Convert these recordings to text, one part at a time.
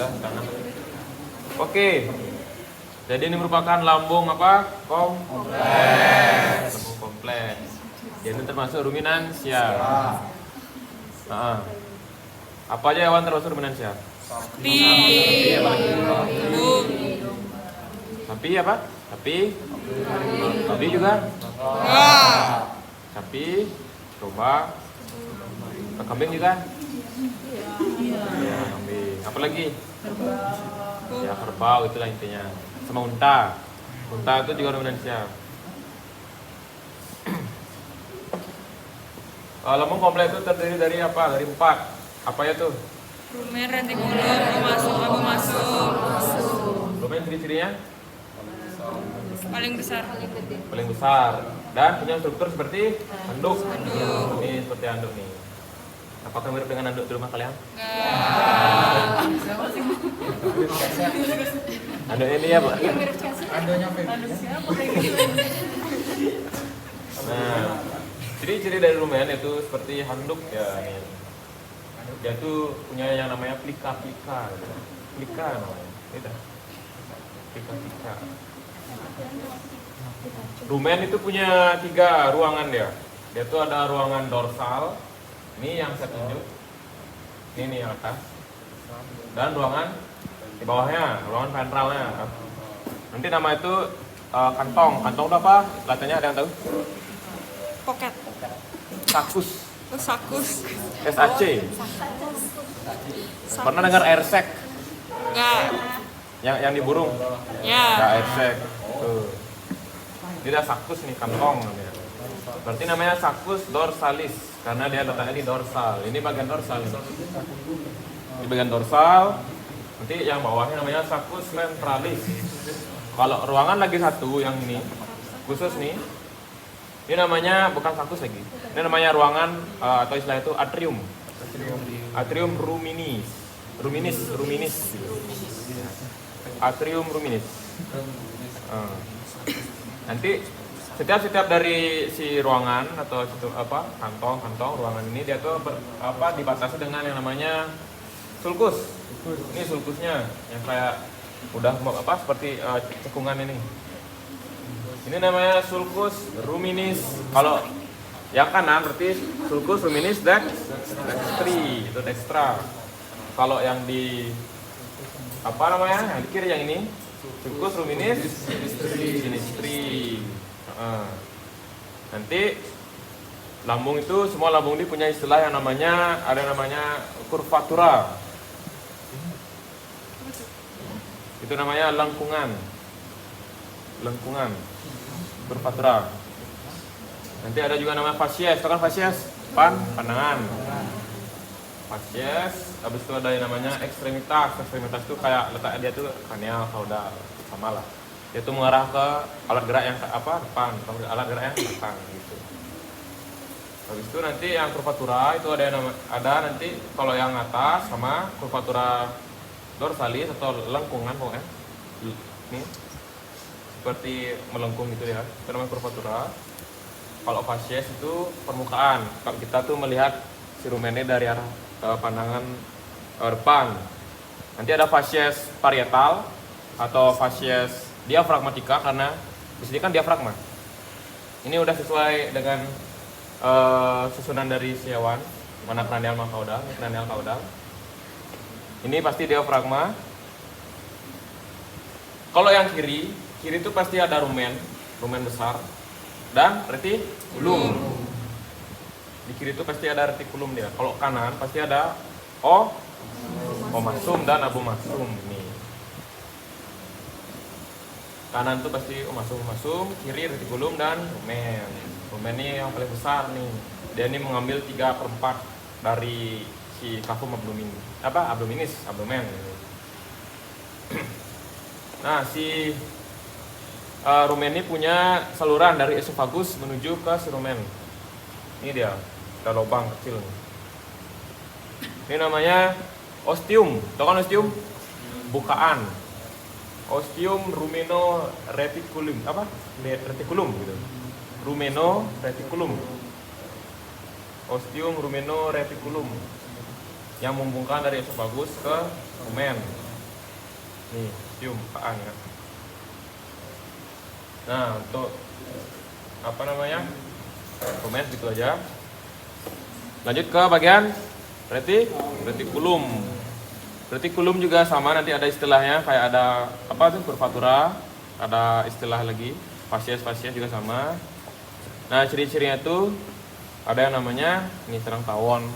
Udah, tangan. Oke. Jadi ini merupakan lambung apa? Kompleks. Lambung kompleks. Jadi ini termasuk ruminansia. Apa aja hewan termasuk ruminansia? Sapi. Sapi apa? Sapi. Sapi juga. Sapi. Coba. Kambing juga. Ya, kambing. Apa lagi? Ya, kerbau itulah intinya. Sama unta. Unta itu juga ruminansia. Lambung kompleks itu terdiri dari apa? Dari 4. Apa ya tuh? Rumen, retikulum, abu masuk. Rumen ciri-cirinya? Paling besar. Paling besar. Dan punya struktur seperti handuk. Ini seperti handuk nih. Apakah mirip dengan handuk di rumah kalian? Handuk ini ya, Pak? Nah, ciri-ciri dari rumen itu seperti handuk ya nih. Dia tuh punya yang namanya plika-plika. Plika namanya. Itu. Plika-plika. Rumen itu punya 3 ruangan dia. Dia tuh ada ruangan dorsal. Ini yang saya tunjuk. Ini nih yang atas. Dan ruangan di bawahnya, ruangan ventralnya. Nanti nama itu kantong. Kantong itu apa? Katanya ada yang tahu? Pocket. Sakus. Sakus. SAC. Pernah dengar airsec? Enggak. Yang di burung? Ya. Ya, airsec. Tuh. Ini ada sakus nih, kantong namanya. Berarti namanya sakus dorsalis karena dia letaknya di dorsal. Ini bagian dorsal. Di bagian dorsal. Nanti yang bawahnya namanya sakus ventralis. Kalau ruangan lagi satu yang ini khusus nih. Ini namanya bukan sakus lagi. Ini namanya ruangan atau istilah itu atrium. Atrium ruminis. Ruminis. Atrium ruminis. Nanti setiap dari si ruangan atau kantong ruangan ini dia tuh dibatasi dengan yang namanya sulcus. Ini sulcusnya yang kayak udah seperti cekungan ini. Ini namanya sulcus ruminis. Kalau yang kanan berarti sulcus ruminis dextri, itu dextra. Kalau yang di yang di kiri yang ini sulcus ruminis sinistri. Nanti lambung itu semua lambung ini punya istilah yang namanya curvatura. Itu namanya lengkungan. Curvatura. Nanti ada juga namanya fasies. Itu kan fasies, pandangan. Fasies. Habis itu ada yang namanya ekstremitas. Ekstremitas itu kayak letak dia tuh kranial, kaudal, sama lah. Dia tuh mengarah ke alat gerak yang depan, alat gerak yang belakang gitu. Habis itu nanti yang curvatura itu ada nanti kalau yang atas sama curvatura dorsalis atau lengkungan pokoknya. Ini seperti melengkung gitu ya. Itu namanya curvatura. Kalau fasies itu permukaan. Kalau kita tuh melihat si rumennya dari arah pandangan depan. Nanti ada fasies parietal atau fasies diafragmatika karena di sini kan diafragma. Ini udah sesuai dengan susunan dari si hewan. Mana kranial sama kaudal, kranial kaudal. Ini pasti diafragma. Kalau yang kiri itu pasti ada rumen besar dan retikulum. Di kiri itu pasti ada retikulum dia. Kalau kanan pasti ada omasum dan abomasum nih. Kanan tuh pasti omasum, kiri retikulum dan rumen. Rumen ini yang paling besar nih. Dia ini mengambil 3/4 dari si cavum abdominis, abdomen. Nah, si rumen ini punya saluran dari esofagus menuju ke si rumen. Ini dia, ada lubang kecil. Ini namanya ostium. Tahu kan ostium? Bukaan. Ostium rumeno reticulum. Reticulum gitu. Rumeno reticulum. Ostium rumeno reticulum yang menghubungkan dari esofagus ke rumen. Nih, cium apaan ya. Nah, untuk apa namanya? Rumen gitu aja. Lanjut ke bagian retikulum. Retikulum juga sama, nanti ada istilahnya kayak ada apa tuh curvatura, ada istilah lagi. Fasies juga sama. Nah, ciri-cirinya tuh ada yang namanya ini serang tawon.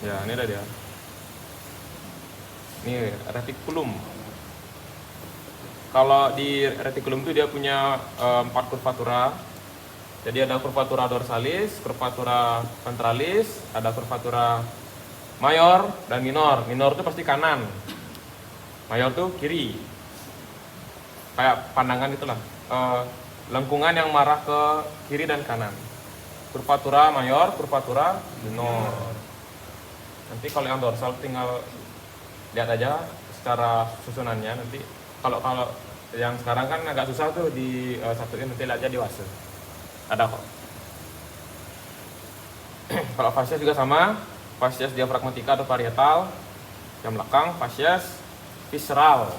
Ya, ini ada dia. Ini retikulum. Kalau di retikulum itu dia punya 4 curvatura. Jadi ada curvatura dorsalis, curvatura ventralis, ada curvatura mayor dan minor. Minor itu pasti kanan. Mayor tuh kiri. Kayak pandangan itulah. Lengkungan yang marah ke kiri dan kanan. Curvatura mayor, curvatura minor. Nanti kalau yang dorsal tinggal lihat aja secara susunannya nanti. Kalau yang sekarang kan agak susah tuh di satuin, nanti lihat aja di wase. Ada kok. Kalau fasies juga sama, fasies diafragmatika atau parietal. Yang belakang fasies visceral.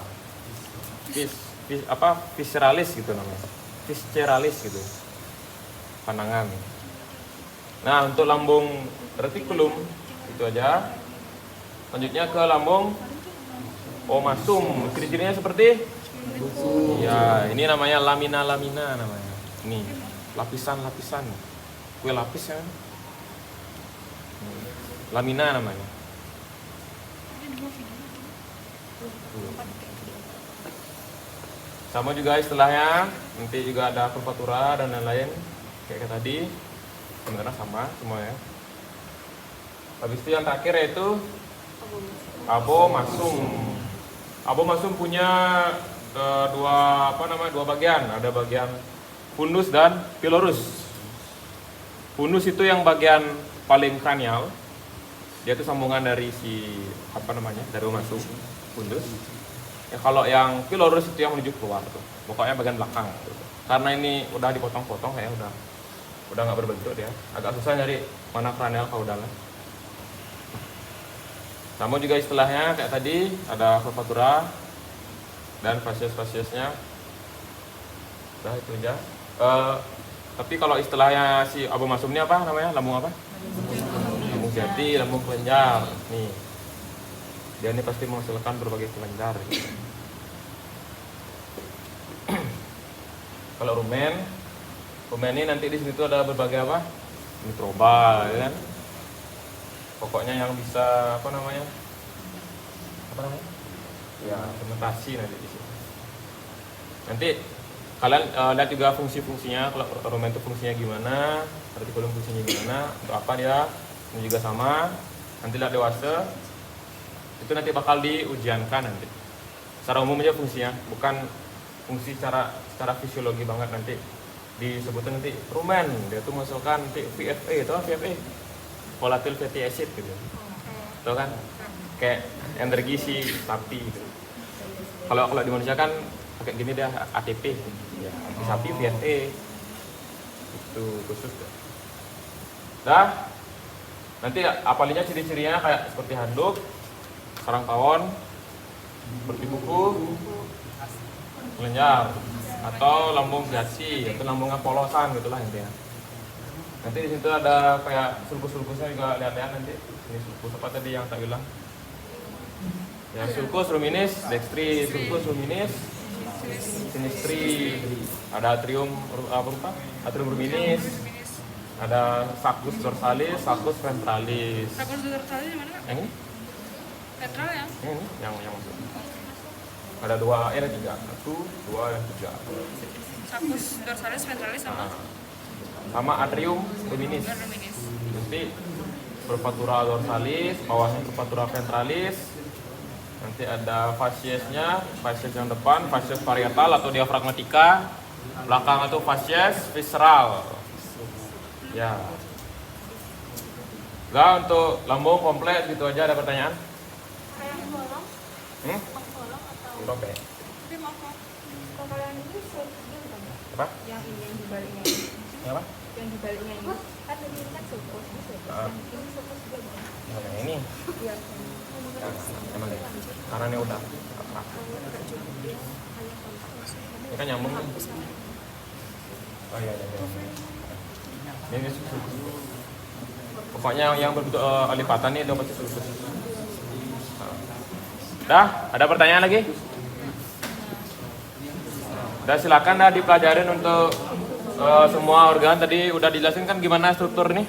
Visceralis gitu namanya. Visceralis gitu. Pandangan. Nah, untuk lambung retikulum itu aja. Lanjutnya ke lambung omasum. Ciri-cirinya seperti ya, ini namanya lamina namanya. Ini lapisan-lapisan. Kue lapis ya. Lamina namanya. Sama juga istilahnya, nanti juga ada curvatura dan lain-lain kayak tadi. Sebenarnya sama semua ya. Habis itu yang terakhir yaitu abomasum. Abomasum punya dua bagian. Ada bagian fundus dan pilorus. Fundus itu yang bagian paling kranial. Dia itu sambungan dari dari omasum, fundus. Ya, kalau yang pilorus itu yang menuju keluar tuh. Pokoknya bagian belakang tuh. Karena ini udah dipotong-potong kayak udah nggak berbentuk dia. Agak susah nyari mana kranial kaudalnya. Sama juga istilahnya kayak tadi, ada curvatura dan fasies-fasiesnya. Udah itu aja. Tapi kalau istilahnya si abomasum ini apa namanya? Lambung apa? Lambung jati, lambung kelenjar. Nih. Dia ini pasti menghasilkan berbagai kelenjar. Gitu. Kalau rumen ini nanti di situ ada berbagai apa? Mikroba, ya kan? Pokoknya yang bisa apa namanya? Ya, fermentasi nanti di sini. Nanti kalian lihat juga fungsi-fungsinya. Kalau rumen itu fungsinya gimana, retikulum fungsinya gimana, untuk apa dia? Ini juga sama. Nanti lihat dewasa. Itu nanti bakal diujiankan nanti. Secara umum aja fungsinya, bukan fungsi secara fisiologi banget nanti. Disebutkan nanti rumen, dia tuh menghasilkan nanti VFA, itu VFA. Volatile fatty acid gitu. Tahu kan? Kayak energi si sapi gitu. Kalau di manusia kan kayak gini dia ATP. Ya, di sapi VFA. Itu khusus. Dah. Nanti apalinya ciri-cirinya kayak seperti handuk, sarang tawon, seperti buku, kelenjar, atau lambung jati, itu lambungnya polosan gitulah intinya. Nanti di situ ada kayak sulkus-sulkusnya juga lihat-lihat nanti. Ini sulkus apa tadi yang tak bilang? Ya, sulkus ruminis, dextri, sulkus ruminis, sinistri, ada atrium ruminis, ada sulcus dorsalis, sulcus ventralis. Sulcus dorsalis di mana, Kak? Yang ini? Ventral ya? Ini yang masuk. Ada dua, ada tiga, 1, 2, dan 3. Sulcus dorsalis, ventralis Sama atrium ruminis. Nanti curvatura dorsalis, bawahnya curvatura ventralis. Nanti ada fasiesnya, fasies yang depan, fasies parietal atau diafragmatika. Belakang itu fasies visceral. Ya. Enggak, untuk lambung komplit gitu aja. Ada pertanyaan? Kayak bolong, bolong atau Oke. Tapi maaf, kalau yang ini sulcusnya bukan? Apa? Yang ini yang dibaliknya ini. Yang apa? Yang dibaliknya ini kan tadi ini kan sulcus, ini sulcus. Yang ini sulcus juga bukan? Yang ini. Iya. Emang ya. Karena ini udah Nah, kalau nggak cukup dia hanya kontak langsung kamu ini kan nyambung nih. hapus aja. Oh iya, iya, iya. Ini sulfus. Pokoknya yang berbentuk lipatan nih itu pasti sulfus. Dah, ada pertanyaan lagi? Udah silakan dah dipelajarin untuk semua organ tadi udah dijelasin kan gimana struktur nih.